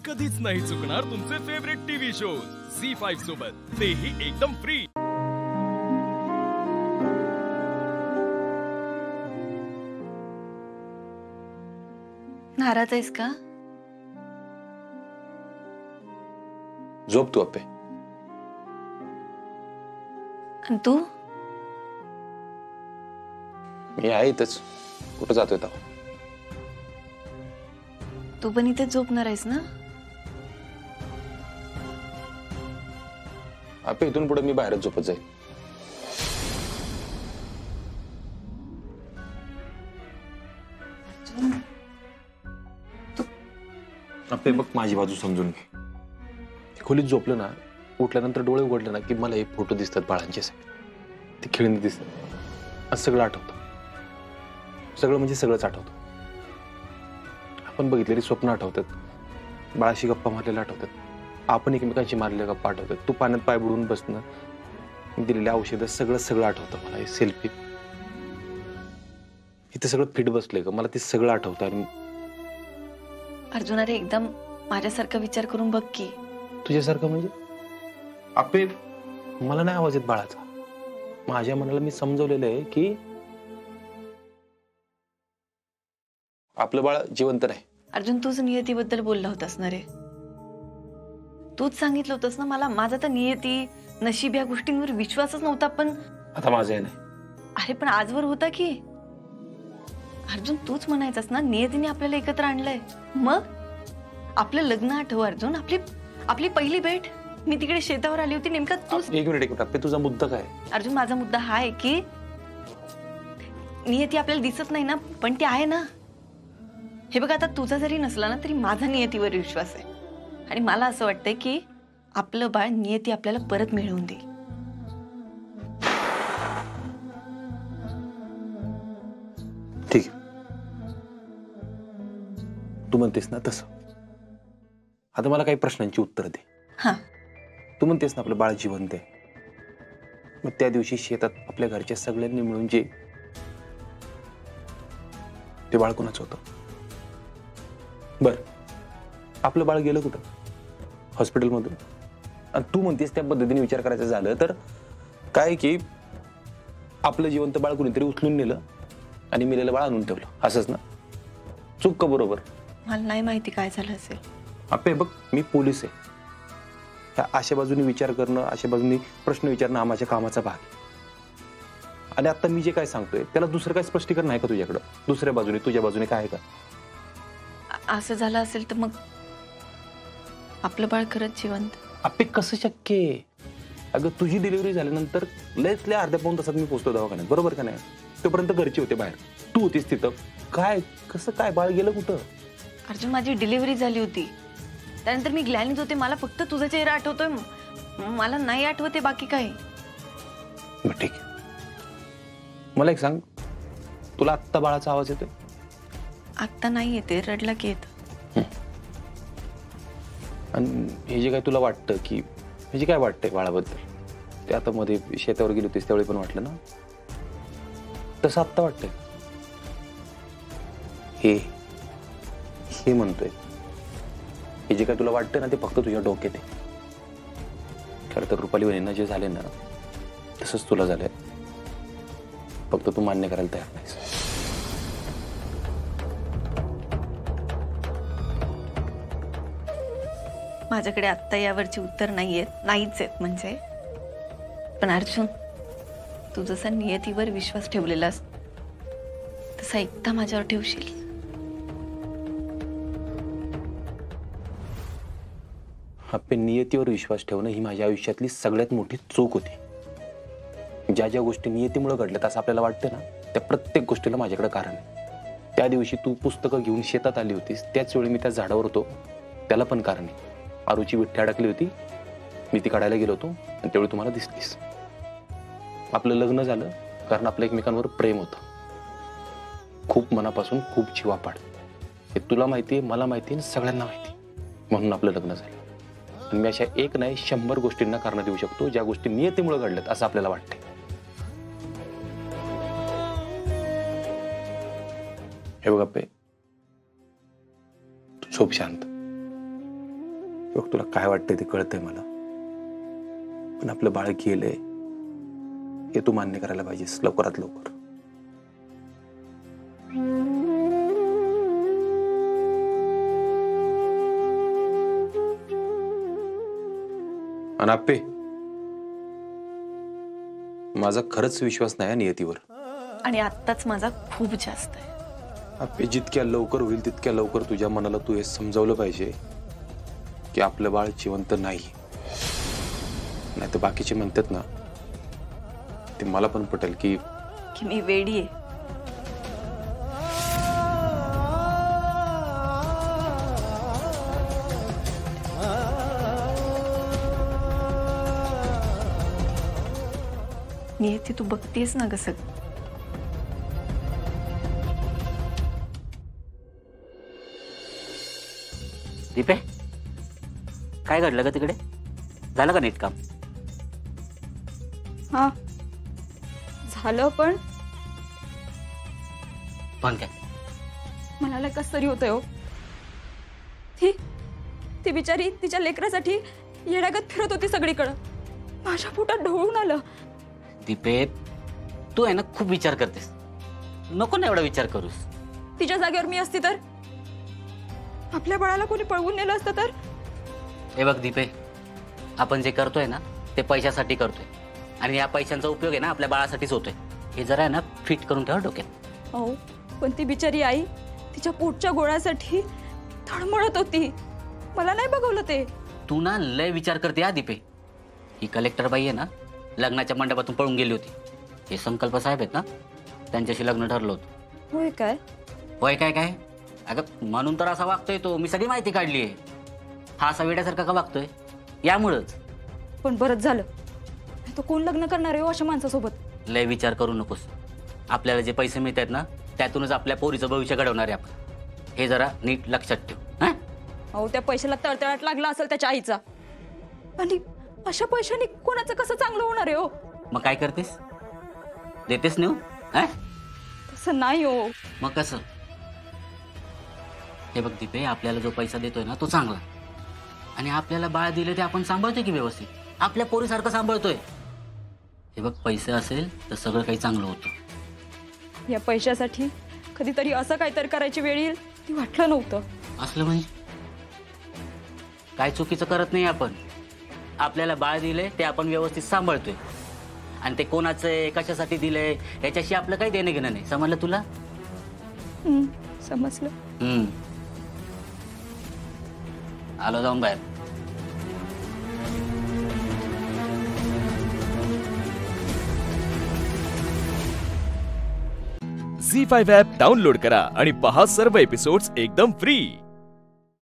कधीच नाही चुकणार तुमचे फेवरेट टीव्ही शोज झी5 सोबत, तेही एकदम फ्री। नाराज आहेस का? झोप तू अप्पे। आणि तू? मी आहे इथंच, कुठं जातोय तेव्हा? तू पण इथे झोपणार आहेस ना? अप्पे इथून पुढे मी बाहेरच झोपत जाईल। अप्पे बघ, माझी बाजू समजून घे। खोलीत झोपलं ना, उठल्यानंतर डोळे उघडले ना की मला हे फोटो दिसतात बाळांचे, सगळे ते खेळणी दिसतात, असं सगळं आठवतं। सगळं म्हणजे सगळंच आठवतं। आपण बघितलेली स्वप्न आठवतात, बाळाशी गप्पा मारलेल्या आठवतात, आपण एकमेकांशी मारलेल्या गप्पा आठवतात, तू पाण्यात पाय बुडवून बसणं, दिलेल्या औषधं, सगळं सगळं आठवतं मला। हे सेल्फी, इथे सगळं फिट बसलंय ग, मला ते सगळं आठवतं। आणि अर्जुन, अरे एकदम माझ्यासारखा विचार करून बघ की। तुझ्यासारखं म्हणजे? अप्पे मला नाही आवाज येत बाळाचा। माझ्या मनाला मी समजवलेलं आहे की आपलं बाळ जिवंत नाही। अर्जुन, तूच नियतीबद्दल बोलला होतास ना रे? तूच सांगितलं होतंस ना मला, माझा तर नियती नशीब या गोष्टींवर विश्वासच नव्हता, पण आता माझं आहे नाही। अरे पण आजवर होता की अर्जुन, तूच म्हणायचास ना नियतीने आपल्याला एकत्र आणलंय। मग आपलं लग्न आठव अर्जुन, आपली पहिली भेट, मी तिकडे शेतावर आली होती, नेमका तूच। एक मिनिट अप्पे, तुझा मुद्दा काय? अर्जुन, माझा मुद्दा हा आहे की नियती आपल्याला दिसत नाही ना, पण ती आहे ना। हे बघ, आता तुझा जरी नसला ना तरी माझा नियतीवर विश्वास आहे, आणि मला असं वाटतंय की आपलं बाळ नियती आपल्याला परत मिळवून देईल। ठीक आहे, तू म्हणतेस ना तसं। आता मला काही प्रश्नांची उत्तर दे। हा, तू म्हणतेस ना आपलं बाळ जिवंत आहे, मग त्या दिवशी शेतात आपल्या घरच्या सगळ्यांनी मिळून जे ते बाळ कोणाचं होतं? बर, आपलं बाळ गेलं कुठं? हॉस्पिटलमधून। आणि तू म्हणतेस त्या पद्धतीने विचार करायचं झालं तर काय की आपलं जिवंत बाळ कुणीतरी उचलून नेलं आणि मेलेलं बाळ आणून ठेवलं, असंच ना? चूक का बरोबर? मला नाही माहिती काय झालं असेल। अप्पे बघ, मी पोलीस आहे, ह्या अशा बाजूने विचार करणं, अशा बाजूने प्रश्न विचारणं हा माझ्या कामाचा भाग आहे। आणि आता मी जे काय सांगतोय त्याला दुसरं काय स्पष्टीकरण आहे का तुझ्याकडं? दुसऱ्या बाजूने, तुझ्या बाजूने काय आहे का? असं झालं असेल तर मग आपलं बाळ खरंच जिवंत? अप्पे कसं शक्य आहे? अगं तुझी डिलिव्हरी झाल्यानंतर लयच लय अर्ध्या पाऊण तासात मी पोहोचतो दवाखान्यात, बरोबर का नाही? तोपर्यंत घरचे होते बाहेर, तू होतीस तिथं। काय कसं काय बाळ गेलं कुठं? अर्जुन, माझी डिलिव्हरी झाली होती, त्यानंतर मी ग्लॅनीत होते, मला फक्त तुझा चेहरा आठवतोय, मला नाही आठवते बाकी काही। बरं ठीक आहे, मला एक सांग, तुला आत्ता बाळाचा आवाज येतोय? आत्ता नाही येते, रडला की येत। आणि हे जे काय तुला वाटतं की हे जे काय वाटतंय बाळाबद्दल, ते आता मध्ये शेतावर गेली होतीस त्यावेळी पण वाटलं ना, तसं आत्ता वाटतंय? हे म्हणतोय, हे जे काय तुला वाटतं ना ते फक्त तुझ्या डोक्यात आहे। खरं तर रुपाली वहिनींना जे झाले ना तसंच तुला झालंय, फक्त तू मान्य करायला तयार नाहीस। माझ्याकडे आत्ता यावरची उत्तर नाहीच आहेत म्हणजे। पण अर्जुन, तू जसा नियतीवर विश्वास ठेवलेलास तसा एकदा माझ्यावर ठेवशील? अप्पे, नियतीवर विश्वास ठेवणं ही माझ्या आयुष्यातली सगळ्यात मोठी चूक होती। ज्या ज्या गोष्टी नियतीमुळे घडल्यात असं आपल्याला वाटतं ना, त्या प्रत्येक गोष्टीला माझ्याकडे कारण आहे। त्या दिवशी तू पुस्तकं घेऊन शेतात आली होतीस, त्याच वेळी मी त्या झाडावर होतो, त्याला पण कारण आहे। आरूची विठ्ठी अडकली होती, मी ती काढायला गेलो होतो आणि त्यावेळी तुम्हाला दिसलीस। आपलं लग्न झालं कारण आपलं एकमेकांवर प्रेम होतं, खूप मनापासून, खूप जीवापाड। हे तुला माहितीये, मला माहितीये, सगळ्यांना माहिती, म्हणून आपलं लग्न झालं। आणि मी अशा एक नाही 100 गोष्टींना कारण देऊ शकतो ज्या गोष्टी नियतीमुळे घडल्यात असं आपल्याला वाटतंय। हे बघ अप्पे, तू झोप शांत, बघ, तुला काय वाटतंय ते कळतंय मला, पण आपलं बाळ गेलंय हे तू मान्य करायला पाहिजेस लवकरात लवकर. अनाप्पे, माझा खरंच विश्वास नाही नियतीवर. आणि आत्ताच माझा खूप जास्त आहे. अप्पे, जितक्या लवकर होईल तितक्या लवकर तुझ्या मनाला तू हे समजावलं पाहिजे की आपलं बाळ जिवंत नाही. नाही तर बाकीचे म्हणतात ना, ते मला पण पटेल की मी वेडी आहे. नियती, तू बघतेस ना कसं. दीपे, काय घडलं का तिकडे? झालं का नीट काम? हा झालं, पण काय मला कस तरी होतंय हो. ती बिचारी तिच्या लेकरासाठी येड्यागत फिरत होती सगळीकडं. माझ्या पोटात ढवळून आलं. दीपे, तू आहे ना खूप विचार करतेस. नको ना एवढा विचार करूस. तिच्या जागेवर मी असती तर, आपल्या बाळाला कोणी पळवून नेलं असतं तर. हे बघ दीपे, आपण जे करतोय ना ते पैशासाठी करतोय, आणि या पैशांचा उपयोग आहे ना आपल्या बाळासाठीच होतोय. हे जरा आहे ना फिट करून ठेवा डोक्यात. हो, पण ती बिचारी आई तिच्या पोटच्या गोळ्यासाठी धडमडत होती. मला नाही बघवलं ते. तू ना लय विचार करते हा दीपे. ही कलेक्टर बाई आहे ना लग्नाच्या मंडपातून पळून गेली होती. हे संकल्प साहेब आहेत ना, त्यांच्याशी लग्न ठरलं होतं. होय काय? होय काय काय? अगं म्हणून तर असा वागतोय तो. मी सगळी माहिती काढली आहे. हा असा वेड्यासारखा का वागतोय? यामुळंच. पण बरंच झालं. तो कोण लग्न करणार आहे अशा माणसासोबत? लय विचार करू नकोस. आपल्याला जे पैसे मिळतात ना त्यातूनच आपल्या पोरीचं भविष्य घडवणार आहे आपण. हे जरा नीट लक्षात ठेव. हा? अहो, त्या पैशाला तळतळाट लागला असेल त्याच्या आईचा. आणि अशा पैशाने कोणाचं कसं चांगलं होणार आहे हो? मग काय करतेस? देतेस नेऊ? हा? तसं नाही हो. मग कसं? हे बघ दीपे, आपल्याला जो पैसा देतोय ना तो चांगला, आणि आपल्याला बाळ दिले ते आपण सांभाळतोय की व्यवस्थित. आपल्या पोरीसारखं सांभाळतोय. हे बघ, पैसे असेल तर सगळं काही चांगलं होतं. या पैशासाठी कधीतरी असं काहीतरी करायची वेळ येईल ती वाटलं नव्हतं. असलं म्हणजे काय चुकीचं करत नाही आपण. आपल्याला बाळ दिले ते आपण व्यवस्थित सांभाळतोय, आणि ते कोणाचं कशासाठी दिलंय याच्याशी आपलं काही देणं घेणं नाही. समजलं तुला? समजलं. आलो जाऊन बाहेर. झी5 ॲप डाउनलोड करा आणि पहा सर्व एपिसोड्स एकदम फ्री.